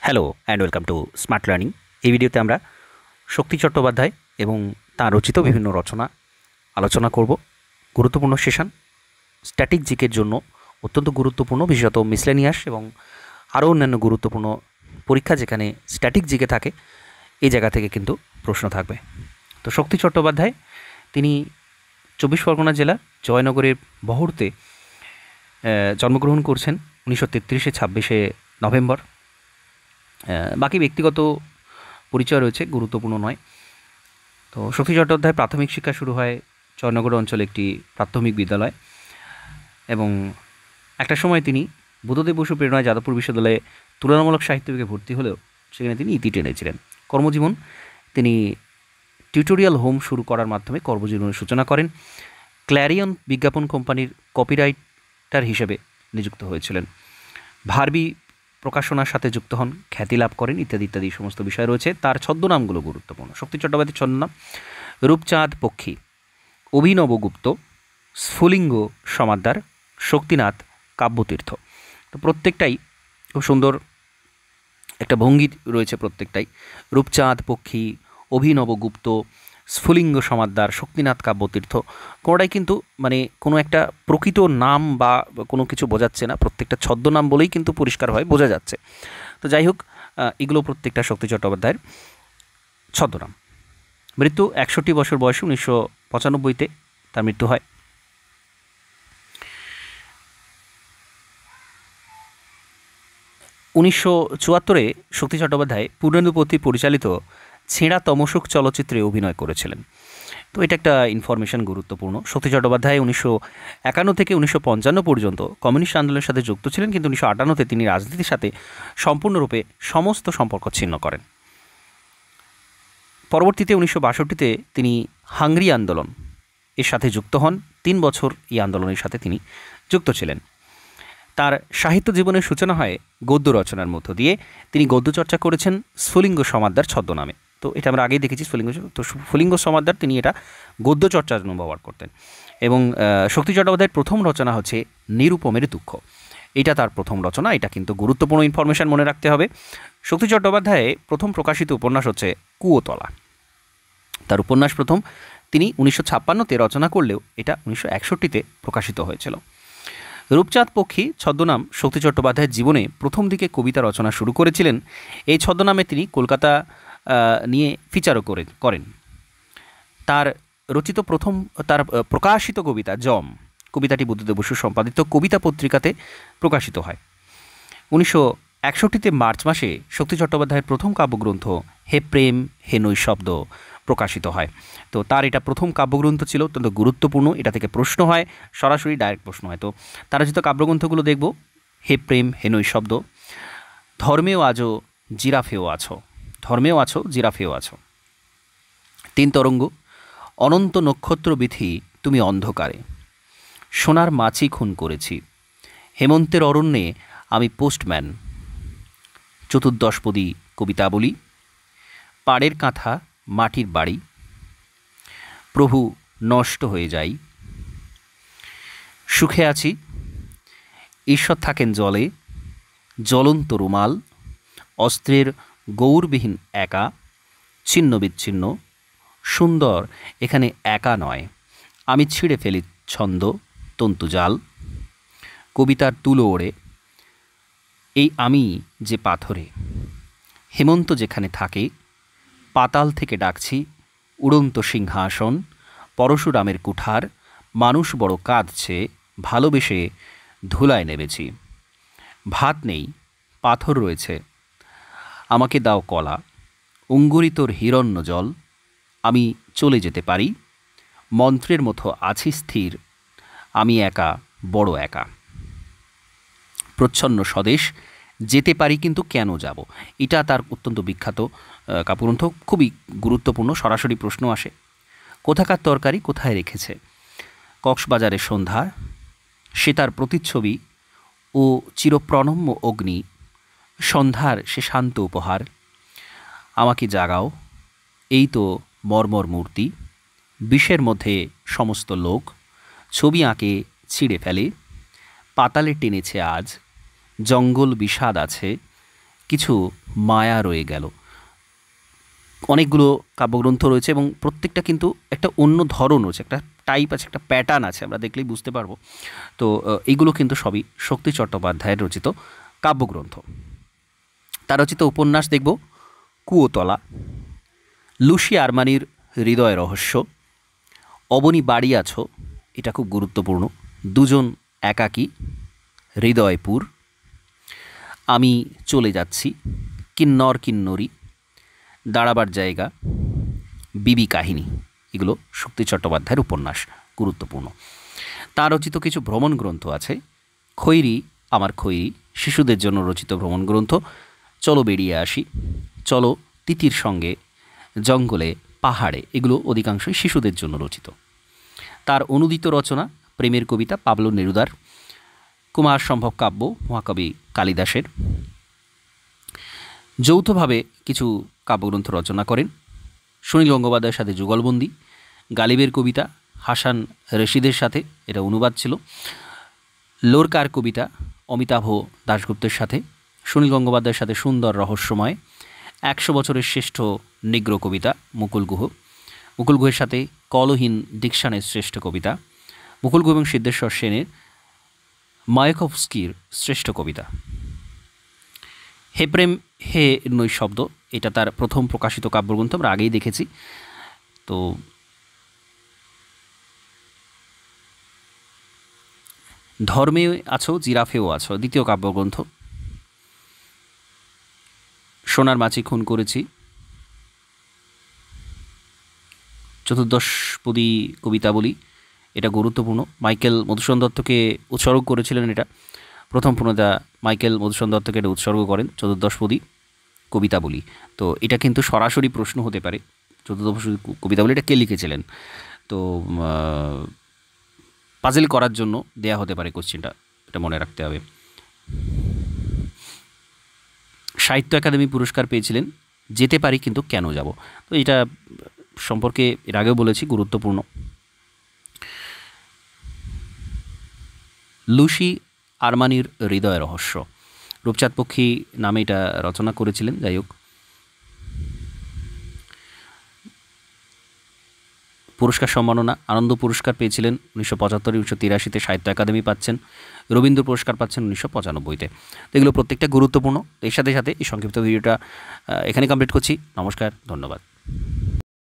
Hello and welcome to smart learning. এই ভিডিওতে আমরা শক্তি চট্টোপাধ্যায় এবং তার রচিত বিভিন্ন রচনা আলোচনা করব। গুরুত্বপূর্ণ সেশন, স্ট্যাটিক জিকের জন্য অত্যন্ত গুরুত্বপূর্ণ, বিশেষত মিসলেনিয়াস এবং আরও অন্যান্য গুরুত্বপূর্ণ পরীক্ষা যেখানে স্ট্যাটিক জিকে থাকে, এই জায়গা থেকে কিন্তু প্রশ্ন থাকবে। তো শক্তি চট্টোপাধ্যায় তিনি 24 পরগনা জেলা জয়নগরের বহরতে জন্মগ্রহণ করছেন 1933 26 নভেম্বর। বাকি ব্যক্তিগত পরিচয় রয়েছে, গুরুত্বপূর্ণ নয়। তো শক্তি চট্টোপাধ্যায় প্রাথমিক শিক্ষা শুরু হয় জয়নগর অঞ্চলে একটি প্রাথমিক বিদ্যালয়, এবং একটা সময় তিনি বুদ্ধদেব বসু প্রেরণায় যাদবপুর বিশ্ববিদ্যালয়ে তুলনামূলক সাহিত্য বিভাগে ভর্তি হলেও সেখানে তিনি ইতি টেনেছিলেন। কর্মজীবন, তিনি টিউটোরিয়াল হোম শুরু করার মাধ্যমে কর্মজীবনের সূচনা করেন। ক্ল্যারিয়ন বিজ্ঞাপন কোম্পানির কপিরাইটার হিসেবে নিযুক্ত হয়েছিলেন। ভারবি প্রকাশনার সাথে যুক্ত হন, খ্যাতি লাভ করেন, ইত্যাদি ইত্যাদি সমস্ত বিষয় রয়েছে। তার ছদ্মনামগুলো গুরুত্বপূর্ণ। শক্তি চট্টোপাধ্যায়ের ছদ্মনাম: রূপচাঁদ পক্ষী, অভিনবগুপ্ত, স্ফুলিঙ্গ সমাদ্দার, শক্তিনাথ, কাব্যতীর্থ। তো প্রত্যেকটাই খুব সুন্দর একটা ভঙ্গি রয়েছে প্রত্যেকটাই। রূপচাঁদ পক্ষী, অভিনবগুপ্ত, স্ফুলিঙ্গ সমাদ্দার, শক্তিনাথ, কাব্যতীর্থ, কোনোটাই কিন্তু মানে কোনো একটা প্রকৃত নাম বা কোনো কিছু বোঝাচ্ছে না, প্রত্যেকটা ছদ্মনাম বলেই কিন্তু পরিষ্কারভাবে বোঝা যাচ্ছে। তো যাই হোক, এগুলো প্রত্যেকটা শক্তি চট্টোপাধ্যায়ের ছদ্মনাম। মৃত্যু 61 বছর বয়সে 1995-তে তার মৃত্যু হয়। 1974-এ শক্তি চট্টোপাধ্যায় পূর্ণেন্দুপতি পরিচালিত ছেঁড়া তমসুক চলচ্চিত্রে অভিনয় করেছিলেন। তো এটা একটা ইনফরমেশন গুরুত্বপূর্ণ। শক্তি চট্টোপাধ্যায় 1951 থেকে 1955 পর্যন্ত কমিউনিস্ট আন্দোলনের সাথে যুক্ত ছিলেন, কিন্তু 1958-তে তিনি রাজনীতির সাথে সম্পূর্ণরূপে সমস্ত সম্পর্ক ছিন্ন করেন। পরবর্তীতে 1962-তে তিনি হাংরি আন্দোলন এর সাথে যুক্ত হন। 3 বছর এই আন্দোলনের সাথে তিনি যুক্ত ছিলেন। তার সাহিত্য জীবনের সূচনা হয় গদ্য রচনার মধ্য দিয়ে। তিনি গদ্য চর্চা করেছেন স্ফুলিঙ্গ সমাদ্দার ছদ্মনামে। তো এটা আমরা আগেই দেখেছি, স্ফুলিঙ্গ সমাদ্দার তিনি এটা গদ্য চর্চার জন্য ব্যবহার করতেন। এবং শক্তি চট্টোপাধ্যায়ের প্রথম রচনা হচ্ছে নিরুপমের দুঃখ। এটা তার প্রথম রচনা, এটা কিন্তু গুরুত্বপূর্ণ ইনফরমেশন, মনে রাখতে হবে। শক্তি চট্টোপাধ্যায় প্রথম প্রকাশিত উপন্যাস হচ্ছে কুয়োতলা। তার উপন্যাস প্রথম তিনি 1956-তে রচনা করলেও এটা 1961-তে প্রকাশিত হয়েছিল। রূপচাঁদ পক্ষী ছদ্মনাম শক্তি চট্টোপাধ্যায়ের জীবনে প্রথম দিকে কবিতা রচনা শুরু করেছিলেন। এই ছদ্মনামে তিনি কলকাতা নিয়ে ফিচারও করেন। তার রচিত তার প্রকাশিত কবিতা জম, কবিতাটি বুদ্ধদেব বসু সম্পাদিত কবিতা পত্রিকাতে প্রকাশিত হয়। 1961-তে মার্চ মাসে শক্তি চট্টোপাধ্যায়ের প্রথম কাব্যগ্রন্থ হে প্রেম হে নৈশব্দ প্রকাশিত হয়। তো তার এটা প্রথম কাব্যগ্রন্থ ছিল, অত্যন্ত গুরুত্বপূর্ণ। এটা থেকে প্রশ্ন হয়, সরাসরি ডাইরেক্ট প্রশ্ন হয়। তো তার রচিত কাব্যগ্রন্থগুলো দেখব: হে প্রেম হে নৈশব্দ, ধর্মেও আজও জিরাফেও আছো, ধর্মেও আছো জিরাফেও আছো, 3 তরঙ্গ, অনন্ত নক্ষত্র বিধি তুমি অন্ধকারে, সোনার মাছি খুন করেছি, হেমন্তের অরণ্যে আমি পোস্টম্যান, চতুর্দশপদী কবিতাবলী, পাড়ের কাঁথা মাটির বাড়ি, প্রভু নষ্ট হয়ে যাই, সুখে আছি, ঈশ্বর থাকেন জলে, জ্বলন্ত রুমাল, অস্ত্রের গৌরবিহীন একা, ছিন্ন বিচ্ছিন্ন, সুন্দর এখানে একা নয়, আমি ছিঁড়ে ফেলি ছন্দ তন্তুজাল, কবিতার তুলো ওড়ে, এই আমি যে পাথরে, হেমন্ত যেখানে থাকে, পাতাল থেকে ডাকছি, উড়ন্ত সিংহাসন, পরশুরামের কুঠার, মানুষ বড় কাঁদছে, ভালোবেসে ধুলায় নেমেছি, ভাত নেই পাথর রয়েছে, আমাকে দাও কলা, অঙ্গুরিতর হিরণ্য জল, আমি চলে যেতে পারি, মন্ত্রের মতো আছি স্থির, আমি একা বড় একা, প্রচ্ছন্ন স্বদেশ, যেতে পারি কিন্তু কেন যাব। এটা তার অত্যন্ত বিখ্যাত কাব্যগ্রন্থ, খুবই গুরুত্বপূর্ণ, সরাসরি প্রশ্ন আসে। কোথাকার তরকারি কোথায় রেখেছে, কক্সবাজারের সন্ধ্যা, সে তার প্রতিচ্ছবি ও চিরপ্রণম্য অগ্নি, সন্ধ্যার সে শান্ত উপহার, আমাকে জাগাও, এই তো মর্মর মূর্তি, বিষের মধ্যে সমস্ত লোক, ছবি আঁকে ছিঁড়ে ফেলে, পাতালে টেনেছে আজ, জঙ্গল বিষাদ আছে, কিছু মায়া রয়ে গেল। অনেকগুলো কাব্যগ্রন্থ রয়েছে এবং প্রত্যেকটা কিন্তু একটা অন্য ধরন রয়েছে, একটা টাইপ আছে, একটা প্যাটার্ন আছে, আমরা দেখলেই বুঝতে পারবো। তো এইগুলো কিন্তু সবই শক্তি চট্টোপাধ্যায়ের রচিত কাব্যগ্রন্থ। তার রচিত উপন্যাস দেখব কুয়োতলা, লুসি আরমানির হৃদয় রহস্য, অবনী বাড়ি আছো, এটা খুব গুরুত্বপূর্ণ, দুজন একাকী, হৃদয়পুর, আমি চলে যাচ্ছি, কিন্নর কিন্নরী, দাঁড়াবার জায়গা, বিবি কাহিনী, এগুলো শক্তি চট্টোপাধ্যায়ের উপন্যাস, গুরুত্বপূর্ণ। তার রচিত কিছু ভ্রমণ গ্রন্থ আছে, খৈরি আমার খৈরি, শিশুদের জন্য রচিত ভ্রমণ গ্রন্থ, চলো বেরিয়ে আসি, চলো তিতির সঙ্গে, জঙ্গলে, পাহাড়ে, এগুলো অধিকাংশই শিশুদের জন্য রচিত। তার অনুদিত রচনা প্রেমের কবিতা পাবলো নেরুদার, কুমার সম্ভব কাব্য মহাকবি কালিদাসের। যৌথভাবে কিছু কাব্যগ্রন্থ রচনা করেন সুনীল গঙ্গোপাধ্যায়ের সাথে যুগলবন্দি, গালিবের কবিতা হাসান রশিদের সাথে, এটা অনুবাদ ছিল, লোরকার কবিতা অমিতাভ দাশগুপ্তের সাথে, সুনীল গঙ্গোপাধ্যায়ের সাথে সুন্দর রহস্যময়, 100 বছরের শ্রেষ্ঠ নিগ্র কবিতা মুকুল গুহ, মুকুল গুহের সাথে কলহীন ডিকশানের শ্রেষ্ঠ কবিতা, মুকুল গুহ এবং সিদ্ধেশ্বর সেনের মায়াকভস্কির শ্রেষ্ঠ কবিতা। হে প্রেম হে নৈশব্দ, এটা তার প্রথম প্রকাশিত কাব্যগ্রন্থ, আমরা আগেই দেখেছি। তো ধর্মে আছো জিরাফেও আছো, দ্বিতীয় কাব্যগ্রন্থ। সোনার মাছি খুন করেছি, চতুর্দশপদী কবিতাবলী, এটা গুরুত্বপূর্ণ, মাইকেল মধুসূদন দত্তকে উৎসর্গ করেছিলেন, এটা প্রথম প্রণেতা মাইকেল মধুসূদন দত্তকে এটা উৎসর্গ করেন, চতুর্দশপদী কবিতাবলী। তো এটা কিন্তু সরাসরি প্রশ্ন হতে পারে, চতুর্দশপদী কবিতাবলী এটা কে লিখেছিলেন, তো পাজেল করার জন্য দেয়া হতে পারে কোশ্চেনটা, এটা মনে রাখতে হবে। সাহিত্য একাডেমি পুরস্কার পেয়েছিলেন যেতে পারি কিন্তু কেন যাব, তো এটা সম্পর্কে এর আগেও বলেছি, গুরুত্বপূর্ণ। লুসি আরমানির হৃদয় রহস্য, রূপচাঁদ পক্ষী নামে এটা রচনা করেছিলেন। যাই হোক, পুরস্কার সম্মাননা আনন্দ পুরস্কার পেয়েছিলেন 1975, 1983-তে সাহিত্য একাডেমি পাচ্ছেন, রবীন্দ্র পুরস্কার পাচ্ছেন 1995-তে। তো এগুলো প্রত্যেকটা গুরুত্বপূর্ণ। এর সাথে সাথে এই সংক্ষিপ্ত ভিডিওটা এখানে কমপ্লিট করছি। নমস্কার, ধন্যবাদ।